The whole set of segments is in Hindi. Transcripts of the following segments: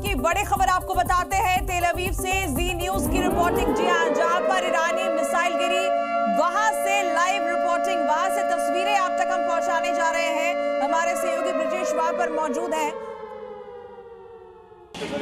की बड़ी खबर आपको बताते हैं। तेल अवीव से जी न्यूज की रिपोर्टिंग। जी हां, जहां पर ईरानी मिसाइल गिरी वहां से लाइव रिपोर्टिंग, वहां से तस्वीरें आप तक हम पहुंचाने जा रहे हैं। हमारे सहयोगी ब्रिजेश वहां पर मौजूद हैं।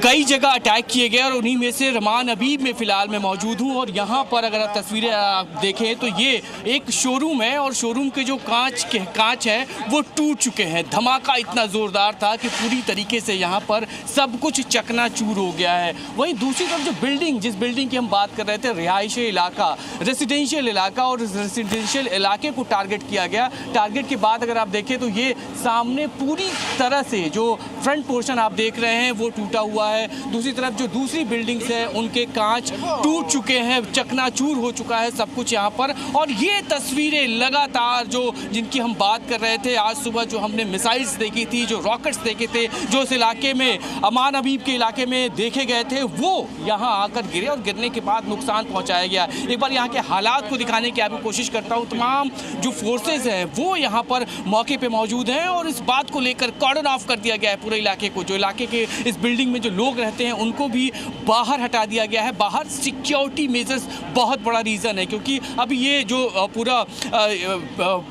कई जगह अटैक किए गए और उन्हीं में से रमान अबीब में फिलहाल मैं मौजूद हूं और यहाँ पर अगर आप तस्वीरें आप देखें तो ये एक शोरूम है और शोरूम के जो कांच है वो टूट चुके हैं। धमाका इतना ज़ोरदार था कि पूरी तरीके से यहाँ पर सब कुछ चकनाचूर हो गया है। वहीं दूसरी तरफ जो बिल्डिंग, जिस बिल्डिंग की हम बात कर रहे थे, रिहायशी इलाका, रेसिडेंशियल इलाका, और रेसिडेंशियल इलाके को टारगेट किया गया। टारगेट के बाद अगर आप देखें तो ये सामने पूरी तरह से जो फ्रंट पोर्शन आप देख रहे हैं वो टूटा हुआ है। दूसरी तरफ जो दूसरी बिल्डिंग्स है उनके कांच टूट चुके हैं, चकनाचूर हो चुका है सब कुछ यहाँ पर। और ये तस्वीरें लगातार जो जिनकी हम बात कर रहे थे, आज सुबह जो हमने मिसाइल्स देखी थी, जो रॉकेट्स देखे थे, जो इस इलाके में अमान अबीब के इलाके में देखे गए थे, वो यहाँ आकर गिरे और गिरने के बाद नुकसान पहुँचाया गया। एक बार यहाँ के हालात को दिखाने की आपको कोशिश करता हूँ। तमाम जो फोर्सेज हैं वो यहाँ पर मौके पर मौजूद हैं और इस बात को लेकर कॉर्डन ऑफ कर दिया गया है पूरे इलाके को। जो इलाके के इस बिल्डिंग में जो लोग रहते हैं उनको भी बाहर हटा दिया गया है। बाहर सिक्योरिटी मेजर्स बहुत बड़ा रीज़न है, क्योंकि अभी ये जो पूरा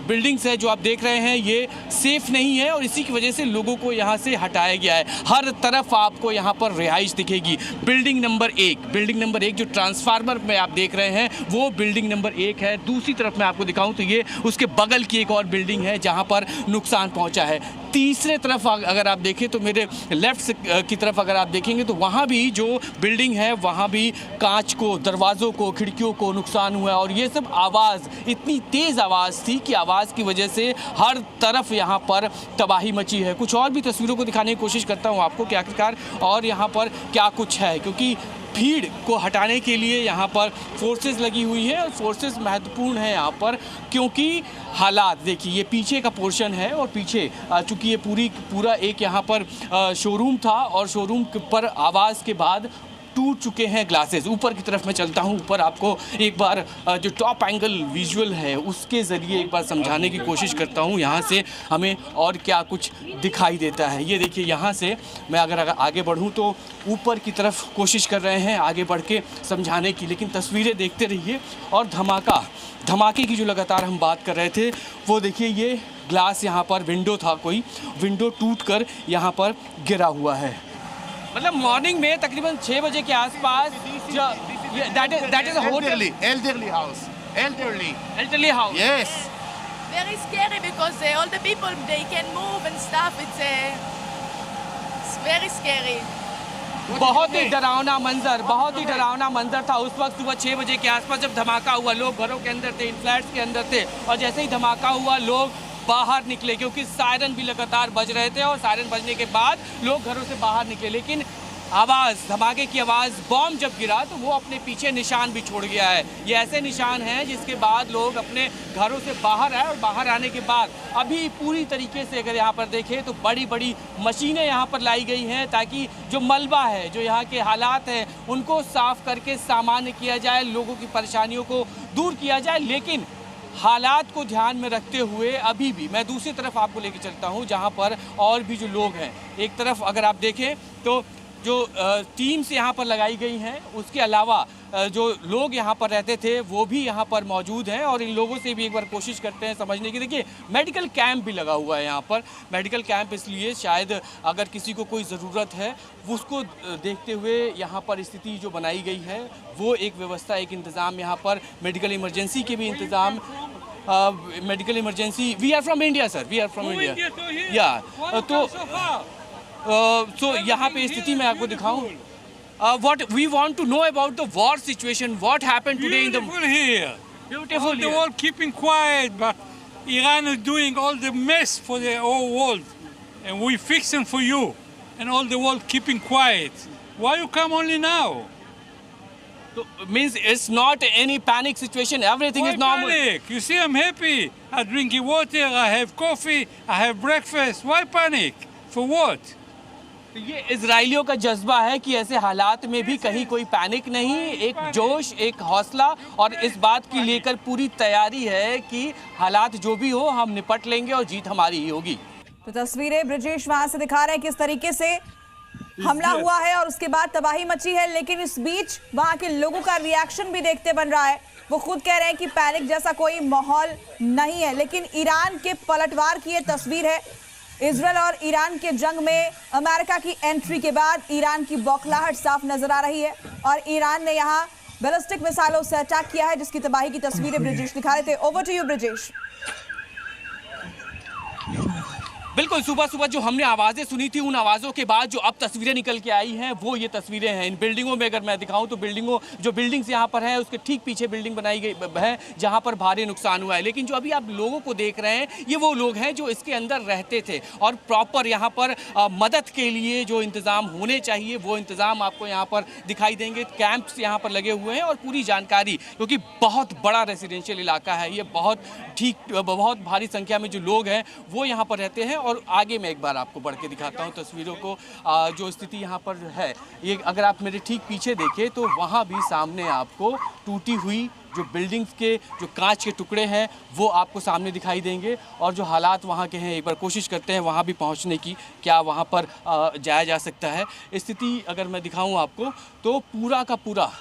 बिल्डिंग्स है जो आप देख रहे हैं ये सेफ नहीं है और इसी की वजह से लोगों को यहाँ से हटाया गया है। हर तरफ आपको यहाँ पर रिहाइश दिखेगी। बिल्डिंग नंबर एक जो ट्रांसफार्मर में आप देख रहे हैं वो बिल्डिंग नंबर 1 है। दूसरी तरफ मैं आपको दिखाऊं तो ये उसके बगल की एक और बिल्डिंग है जहाँ पर नुकसान पहुँचा है। तीसरे तरफ अगर आप देखें तो मेरे लेफ्ट की तरफ अगर आप देखेंगे तो वहाँ भी जो बिल्डिंग है वहाँ भी कांच को, दरवाज़ों को, खिड़कियों को नुकसान हुआ है। और ये सब आवाज़, इतनी तेज़ आवाज़ थी कि आवाज़ की वजह से हर तरफ यहाँ पर तबाही मची है। कुछ और भी तस्वीरों को दिखाने की कोशिश करता हूँ आपको कि आखिरकार और यहाँ पर क्या कुछ है, क्योंकि भीड़ को हटाने के लिए यहाँ पर फोर्सेस लगी हुई है और फोर्सेस महत्वपूर्ण है यहाँ पर, क्योंकि हालात देखिए ये पीछे का पोर्शन है और पीछे चूँकि ये पूरा एक यहाँ पर शोरूम था और शोरूम पर आवाज़ के बाद टूट चुके हैं ग्लासेस। ऊपर की तरफ मैं चलता हूँ, ऊपर आपको एक बार जो टॉप एंगल विजुअल है उसके ज़रिए एक बार समझाने की कोशिश करता हूँ यहाँ से हमें और क्या कुछ दिखाई देता है। ये देखिए यहाँ से मैं अगर आगे बढ़ूँ तो ऊपर की तरफ कोशिश कर रहे हैं आगे बढ़ के समझाने की, लेकिन तस्वीरें देखते रहिए। और धमाके की जो लगातार हम बात कर रहे थे वो देखिए, ये ग्लास यहाँ पर विंडो था, कोई विंडो टूटकर यहाँ पर गिरा हुआ है। मतलब मॉर्निंग में तकरीबन 6 बजे के आसपास that is a hotel. Elderly house. Elderly house. Yes. Very scary because all the people they can move and stuff. It's very scary. बहुत ही डरावना मंजर था उस वक्त सुबह 6 बजे के आसपास जब धमाका हुआ। लोग घरों के अंदर थे, इन फ्लैट्स के अंदर थे और जैसे ही धमाका हुआ लोग बाहर निकले, क्योंकि सायरन भी लगातार बज रहे थे और सायरन बजने के बाद लोग घरों से बाहर निकले। लेकिन आवाज़, धमाके की आवाज़, बॉम्ब जब गिरा तो वो अपने पीछे निशान भी छोड़ गया है। ये ऐसे निशान हैं जिसके बाद लोग अपने घरों से बाहर आए और बाहर आने के बाद अभी पूरी तरीके से अगर यहाँ पर देखें तो बड़ी बड़ी मशीनें यहाँ पर लाई गई हैं ताकि जो मलबा है, जो यहाँ के हालात हैं उनको साफ़ करके सामान्य किया जाए, लोगों की परेशानियों को दूर किया जाए। लेकिन हालात को ध्यान में रखते हुए अभी भी मैं दूसरी तरफ आपको लेके चलता हूँ जहाँ पर और भी जो लोग हैं। एक तरफ अगर आप देखें तो जो टीम्स यहाँ पर लगाई गई हैं, उसके अलावा जो लोग यहाँ पर रहते थे वो भी यहाँ पर मौजूद हैं और इन लोगों से भी एक बार कोशिश करते हैं समझने की। देखिए मेडिकल कैंप भी लगा हुआ है यहाँ पर। मेडिकल कैंप इसलिए शायद अगर किसी को कोई ज़रूरत है उसको देखते हुए यहाँ पर स्थिति जो बनाई गई है वो एक व्यवस्था, एक इंतज़ाम यहाँ पर। मेडिकल इमरजेंसी के भी इंतज़ाम, medical emergency. We are from India sir, we are from India या तो यहाँ पे स्थिति मैं आपको दिखाऊं। What we want to know about the war situation, what happened today in the here. Beautiful. All the world keeping quiet, but Iran is doing all the mess for the whole world, and we fixing for you, and all the world keeping quiet. Why you come only now? So, means it's not any panic situation. Everything Why is normal. Panic? You see, I'm happy. I drink water. I have coffee. I have breakfast. Why panic? For what? ये इजराइलियों का जज्बा है कि ऐसे हालात में भी कहीं कोई पैनिक नहीं, एक जोश, एक हौसला और इस बात की लेकर पूरी तैयारी है कि हालात जो भी हो हम निपट लेंगे और जीत हमारी ही होगी। तो तस्वीरें ब्रिजेश वहां से दिखा रहे हैं किस तरीके से हमला हुआ है और उसके बाद तबाही मची है, लेकिन इस बीच वहां के लोगों का रिएक्शन भी देखते बन रहा है। वो खुद कह रहे हैं कि पैनिक जैसा कोई माहौल नहीं है, लेकिन ईरान के पलटवार की ये तस्वीर है। इजराइल और ईरान के जंग में अमेरिका की एंट्री के बाद ईरान की बौखलाहट साफ नजर आ रही है और ईरान ने यहाँ बैलिस्टिक मिसाइलों से अटैक किया है, जिसकी तबाही की तस्वीरें ब्रिजेश दिखा रहे थे। Over to you Brijesh. बिल्कुल, सुबह सुबह जो हमने आवाज़ें सुनी थी, उन आवाज़ों के बाद जो अब तस्वीरें निकल के आई हैं वो ये तस्वीरें हैं। इन बिल्डिंगों में अगर मैं दिखाऊं तो बिल्डिंग्स यहाँ पर है, उसके ठीक पीछे बिल्डिंग बनाई गई है जहाँ पर भारी नुकसान हुआ है। लेकिन जो अभी आप लोगों को देख रहे हैं ये वो लोग हैं जो इसके अंदर रहते थे और प्रॉपर यहाँ पर मदद के लिए जो इंतज़ाम होने चाहिए वो इंतज़ाम आपको यहाँ पर दिखाई देंगे। कैंप्स यहाँ पर लगे हुए हैं और पूरी जानकारी, क्योंकि बहुत बड़ा रेजिडेंशियल इलाका है ये, बहुत भारी संख्या में जो लोग हैं वो यहाँ पर रहते हैं। और आगे मैं एक बार आपको बढ़ के दिखाता हूँ तस्वीरों को। जो स्थिति यहाँ पर है, ये अगर आप मेरे ठीक पीछे देखें तो वहाँ भी सामने आपको टूटी हुई जो बिल्डिंग्स के जो कांच के टुकड़े हैं वो आपको सामने दिखाई देंगे। और जो हालात वहाँ के हैं, एक बार कोशिश करते हैं वहाँ भी पहुँचने की, क्या वहाँ पर जाया जा सकता है। स्थिति अगर मैं दिखाऊँ आपको तो पूरा का पूरा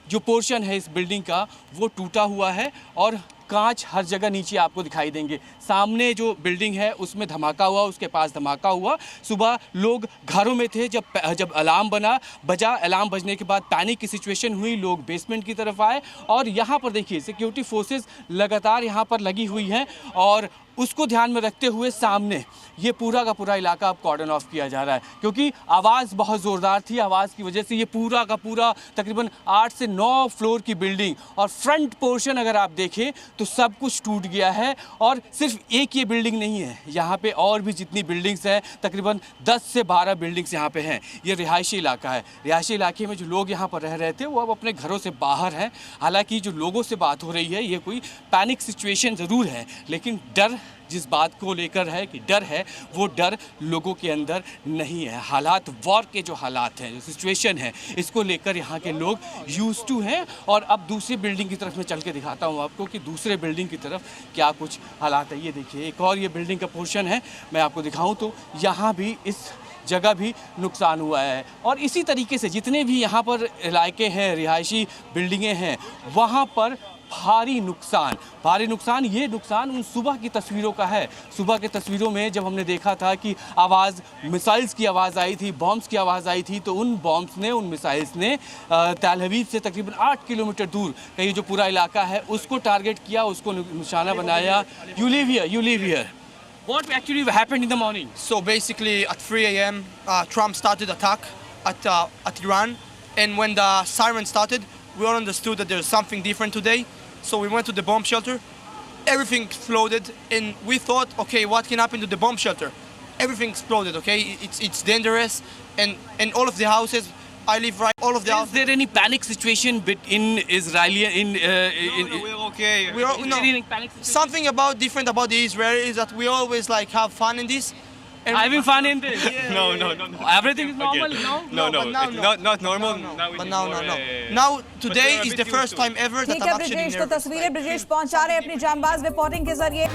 जो पोर्शन है इस बिल्डिंग का वो टूटा हुआ है और कांच हर जगह नीचे आपको दिखाई देंगे। सामने जो बिल्डिंग है उसमें धमाका हुआ, उसके पास धमाका हुआ। सुबह लोग घरों में थे, जब अलार्म बजा, अलार्म बजने के बाद पैनिक की सिचुएशन हुई, लोग बेसमेंट की तरफ आए और यहाँ पर देखिए सिक्योरिटी फोर्सेस लगातार यहाँ पर लगी हुई हैं और उसको ध्यान में रखते हुए सामने ये पूरा का पूरा इलाका अब कॉर्डन ऑफ किया जा रहा है, क्योंकि आवाज़ बहुत ज़ोरदार थी। आवाज़ की वजह से ये पूरा का पूरा तकरीबन 8 से 9 फ्लोर की बिल्डिंग और फ्रंट पोर्शन अगर आप देखें तो सब कुछ टूट गया है। और सिर्फ एक ये बिल्डिंग नहीं है, यहाँ पे और भी जितनी बिल्डिंग्स हैं तकरीबन 10 से 12 बिल्डिंग्स यहाँ पे हैं। ये रिहायशी इलाका है। रिहायशी इलाके में जो लोग यहाँ पर रह रहे थे वो अब अपने घरों से बाहर हैं। हालांकि जो लोगों से बात हो रही है ये कोई पैनिक सिचुएशन ज़रूर है, लेकिन डर जिस बात को लेकर है कि डर है वो डर लोगों के अंदर नहीं है। हालात वॉर के जो हालात हैं, जो सिचुएशन है, इसको लेकर यहाँ के लोग यूज्ड टू हैं। और अब दूसरी बिल्डिंग की तरफ मैं चल के दिखाता हूँ आपको कि दूसरे बिल्डिंग की तरफ क्या कुछ हालात है। ये देखिए एक और ये बिल्डिंग का पोर्शन है, मैं आपको दिखाऊँ तो यहाँ भी इस जगह भी नुकसान हुआ है। और इसी तरीके से जितने भी यहाँ पर इलाके हैं, रिहायशी बिल्डिंगें हैं, वहाँ पर भारी नुकसान। ये नुकसान उन सुबह की तस्वीरों का है। सुबह के तस्वीरों में जब हमने देखा था कि आवाज़ मिसाइल्स की आवाज़ आई थी, बॉम्ब्स की आवाज़ आई थी, तो उन बॉम्ब्स ने, उन मिसाइल्स ने तेल अवीव से तकरीबन 8 किलोमीटर दूर का ये जो पूरा इलाका है उसको टारगेट किया, उसको निशाना बनाया। You live here. What actually happened in the morning? So basically at 3 a.m. Trump started attack at Iran, and when the siren started, we all understood that there's something different today. So we went to the bomb shelter. Everything exploded, and we thought, okay, what can happen to the bomb shelter? Everything exploded. Okay, it's dangerous, and all of the houses. I live right. All of the houses. Is there any panic situation in Israeli? We're okay. Is there any panic situation? Something different about the Israelis is that we always like have fun in this. And Having fun in this? No. Everything is normal now? No, but now no. Not normal. But now. Now today is the first time ever that ठीक I'm है actually ब्रिजेश, तो nervous. तस्वीरें ब्रिजेश पहुंचा रहे हैं अपनी जांबाज रिपोर्टिंग के जरिए।